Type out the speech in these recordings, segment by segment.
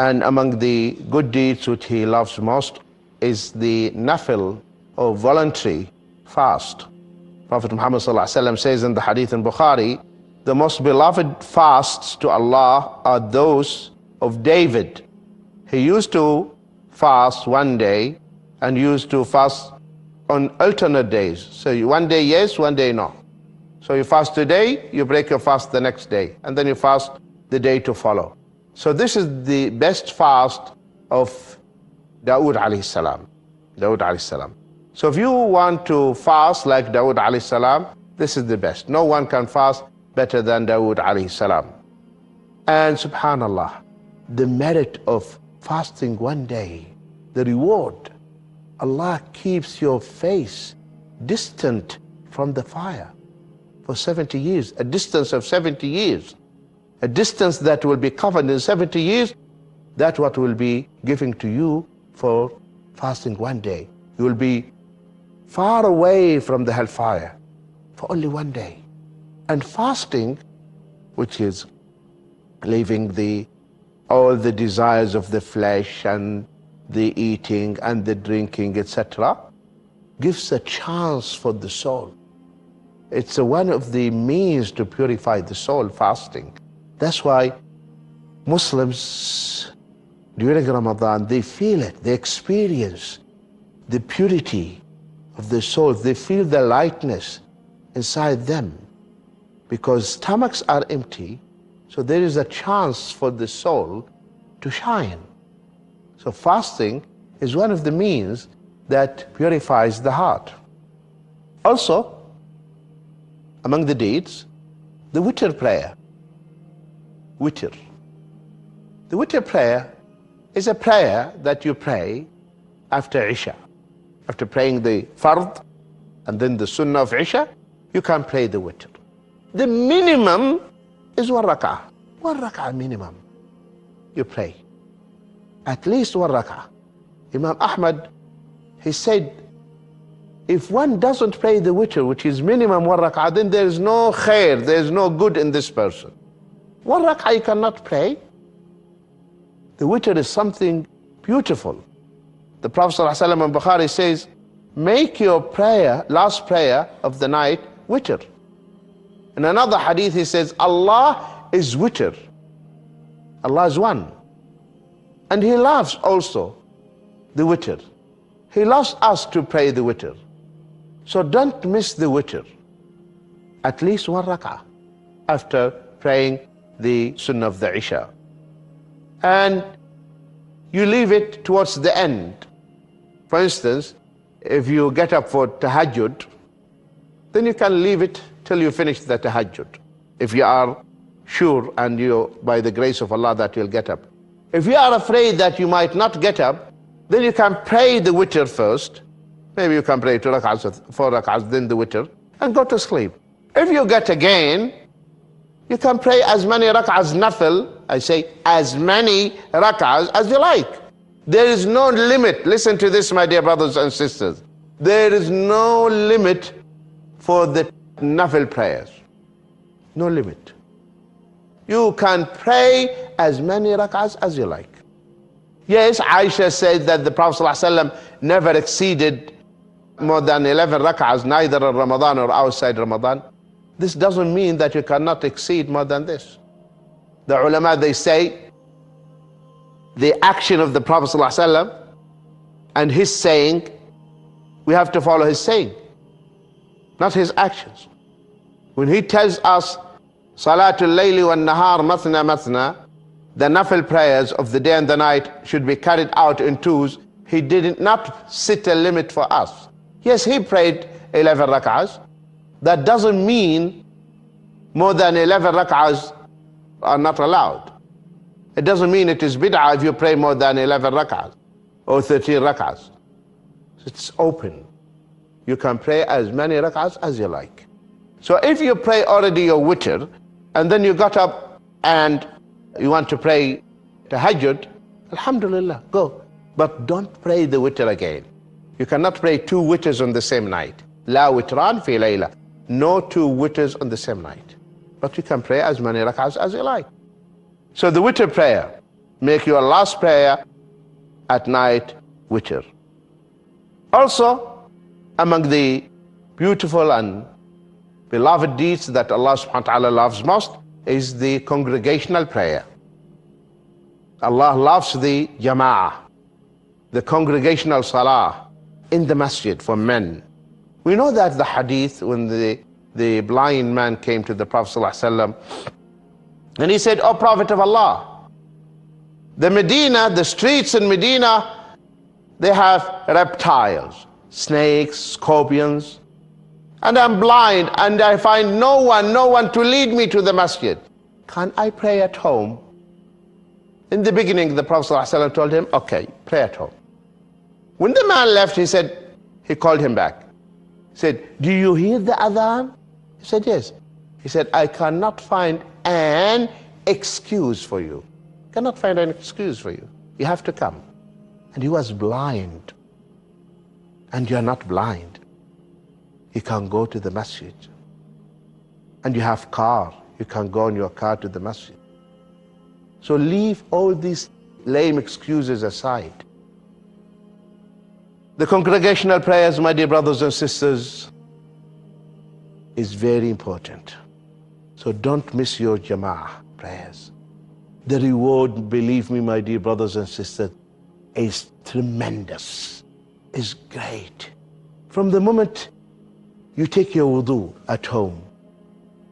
And among the good deeds which he loves most is the nafil or voluntary fast. Prophet Muhammad says in the hadith in Bukhari, the most beloved fasts to Allah are those of David. He used to fast one day and used to fast on alternate days. So one day yes, one day no. So you fast today, you break your fast the next day, and then you fast the day to follow. So this is the best fast of Dawood alayhi salam. Dawood alayhi salam. So if you want to fast like Dawood alayhi salam, this is the best. No one can fast better than Dawood alayhi salam. And subhanallah, the merit of fasting one day, the reward, Allah keeps your face distant from the fire for 70 years, a distance of 70 years, a distance that will be covered in 70 years. That's what will be giving to you for fasting one day. You will be far away from the hellfire for only one day. And fasting, which is leaving all the desires of the flesh and the eating and the drinking, etc., gives a chance for the soul. It's one of the means to purify the soul, fasting. That's why Muslims during Ramadan, they feel it, they experience the purity of the soul, they feel the lightness inside them, because stomachs are empty, so there is a chance for the soul to shine. So fasting is one of the means that purifies the heart. Also, among the deeds, the witr prayer. Witr. The witr prayer is a prayer that you pray after Isha. After praying the fard and then the sunnah of Isha, you can pray the witr. The minimum is 1 rak'ah. 1 rak'ah minimum. You pray. At least 1 rak'ah. Imam Ahmad, he said, if one doesn't pray the witr, which is minimum 1 rak'ah, then there is no khair, there is no good in this person. 1 rak'ah you cannot pray. The witr is something beautiful. The Prophet ﷺ in Bukhari says, make your prayer, last prayer of the night, witr. In another hadith he says, Allah is witr. Allah is one. And He loves also the witr. He loves us to pray the witr. So don't miss the witr. At least 1 rak'ah after praying the sunnah of the Isha. And you leave it towards the end. For instance, if you get up for tahajjud, then you can leave it till you finish the tahajjud, if you are sure and you, by the grace of Allah, that you'll get up. If you are afraid that you might not get up, then you can pray the witr first. Maybe you can pray 2 rak'ahs, 4 rak'ahs, then the witr, and go to sleep. If you get again, you can pray as many rak'ahs nafil, I say as many rak'ahs as you like. There is no limit. Listen to this, my dear brothers and sisters. There is no limit for the nafil prayers. No limit. You can pray as many rak'ahs as you like. Yes, Aisha said that the Prophet ﷺ never exceeded more than 11 rak'ahs, neither in Ramadan or outside Ramadan. This doesn't mean that you cannot exceed more than this. The ulama, they say, the action of the Prophet ﷺ and his saying, we have to follow his saying, not his actions. When he tells us, Salatul Layli wa Nahar Mathna Mathna, the nafil prayers of the day and the night should be carried out in twos, he did not set a limit for us. Yes, he prayed 11 rak'ahs. That doesn't mean more than 11 rak'ahs are not allowed. It doesn't mean it is bid'ah if you pray more than 11 rak'ahs or 13 rak'ahs. It's open. You can pray as many rak'ahs as you like. So if you pray already your witr, and then you got up and you want to pray tahajjud, alhamdulillah, go. But don't pray the witr again. You cannot pray 2 witrs on the same night. La witran fi layla. No 2 witrs on the same night. But you can pray as many rak'ahs as you like. So the witr prayer, Make your last prayer at night witr. Also, among the beautiful and beloved deeds that Allah subhanahu wa ta'ala loves most is the congregational prayer. Allah loves the jama'ah, the congregational salah in the masjid for men. We know that the hadith when the blind man came to the Prophet ﷺ and he said, "O Prophet of Allah, the streets in Medina, they have reptiles, snakes, scorpions, and I'm blind and I find no one to lead me to the masjid. Can I pray at home?" In the beginning, the Prophet ﷺ told him, "Okay, pray at home." When the man left, he called him back. He said, "Do you hear the adhan?" He said, "Yes." He said, "I cannot find an excuse for you. Cannot find an excuse for you. You have to come." And he was blind. And you are not blind. You can go to the masjid. And you have car. You can go in your car to the masjid. So leave all these lame excuses aside. The congregational prayers, my dear brothers and sisters, is very important. So don't miss your jama'ah prayers. The reward, believe me, my dear brothers and sisters, is tremendous, is great. From the moment you take your wudu at home,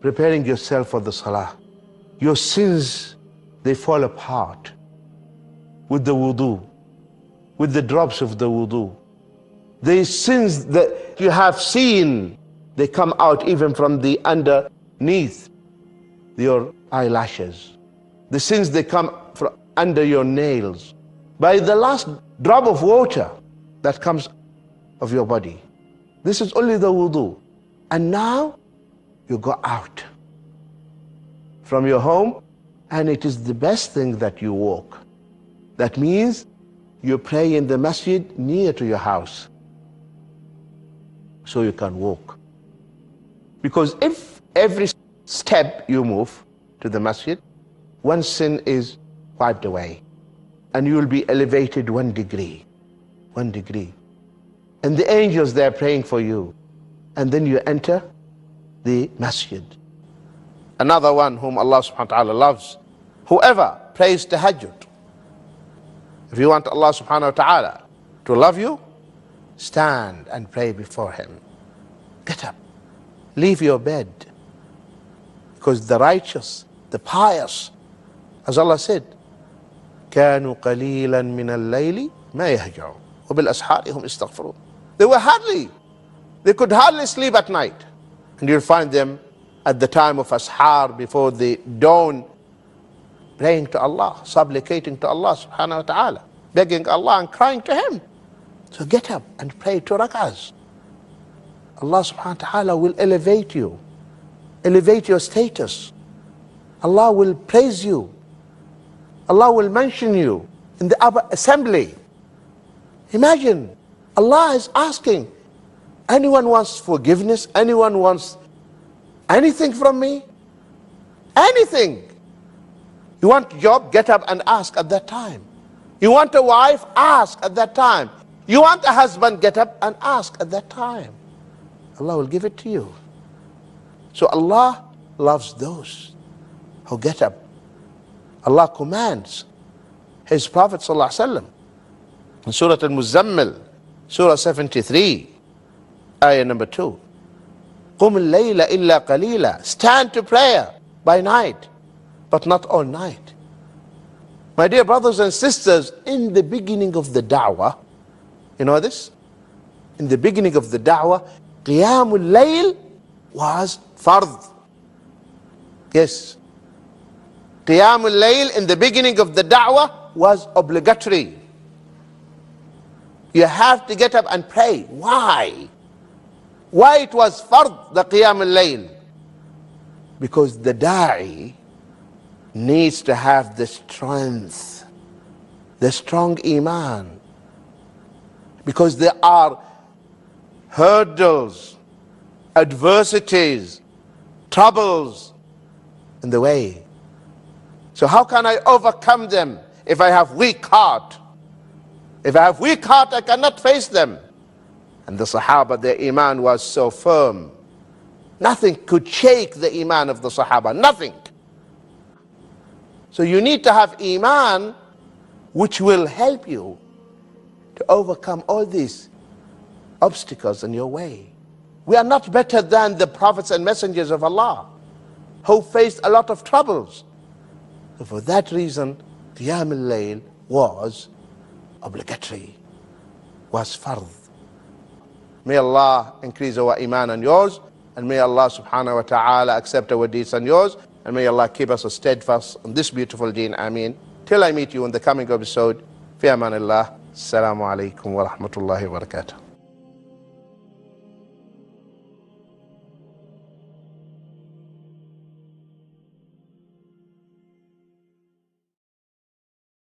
preparing yourself for the salah, your sins, they fall apart with the wudu, with the drops of the wudu. The sins that you have seen, they come out even from the underneath your eyelashes. The sins, they come from under your nails. By the last drop of water that comes of your body. This is only the wudu. And now you go out from your home, and it is the best thing that you walk. That means you pray in the masjid near to your house, so you can walk. Because if every step you move to the masjid, one sin is wiped away, and you will be elevated 1 degree. 1 degree. And the angels, they are praying for you. And then you enter the masjid. Another one whom Allah subhanahu wa ta'ala loves, whoever prays tahajjud. If you want Allah subhanahu wa ta'ala to love you, stand and pray before him. Get up, leave your bed. Because the righteous, the pious, as Allah said, كانوا قليلا من الليل ما يهجعون وبالأسحار هم يستغفرون. They could hardly sleep at night. And you'll find them at the time of ashar, before the dawn, praying to Allah, supplicating to Allah subhanahu wa ta'ala, begging Allah and crying to him. So get up and pray 2 rak'ahs. Allah subhanahu wa ta'ala will elevate you, elevate your status. Allah will praise you. Allah will mention you in the upper assembly. Imagine, Allah is asking, anyone wants forgiveness? Anyone wants anything from me? Anything. You want a job? Get up and ask at that time. You want a wife? Ask at that time. You want a husband? Get up and ask at that time. Allah will give it to you. So Allah loves those who get up. Allah commands His Prophet ﷺ in Surah Al-Muzammil, Surah 73, ayah number 2. قُمِ اللَّيْلَ إِلَّا قَلِيلًا. Stand to prayer by night, but not all night. My dear brothers and sisters, in the beginning of the da'wah, you know this? In the beginning of the da'wah, Qiyamul Layl was fard. Yes. Qiyamul Layl in the beginning of the da'wah was obligatory. You have to get up and pray. Why? Why it was fard, the Qiyamul Layl? Because the da'i needs to have the strength, the strong iman. Because there are hurdles, adversities, troubles in the way. So how can I overcome them if I have weak heart. If I have weak heart, I cannot face them. And the Sahaba, their iman was so firm. Nothing could shake the iman of the Sahaba, nothing. So you need to have iman which will help you to overcome all these obstacles in your way. We are not better than the prophets and messengers of Allah who faced a lot of troubles. So for that reason, Qiyam al-Layl was obligatory, was fard. May Allah increase our iman and yours, and may Allah subhanahu wa ta'ala accept our deeds and yours, and may Allah keep us steadfast on this beautiful deen. Ameen. Till I meet you in the coming episode, fi amanillah. Assalamu alaikum wa rahmatullahi wa barakatuh.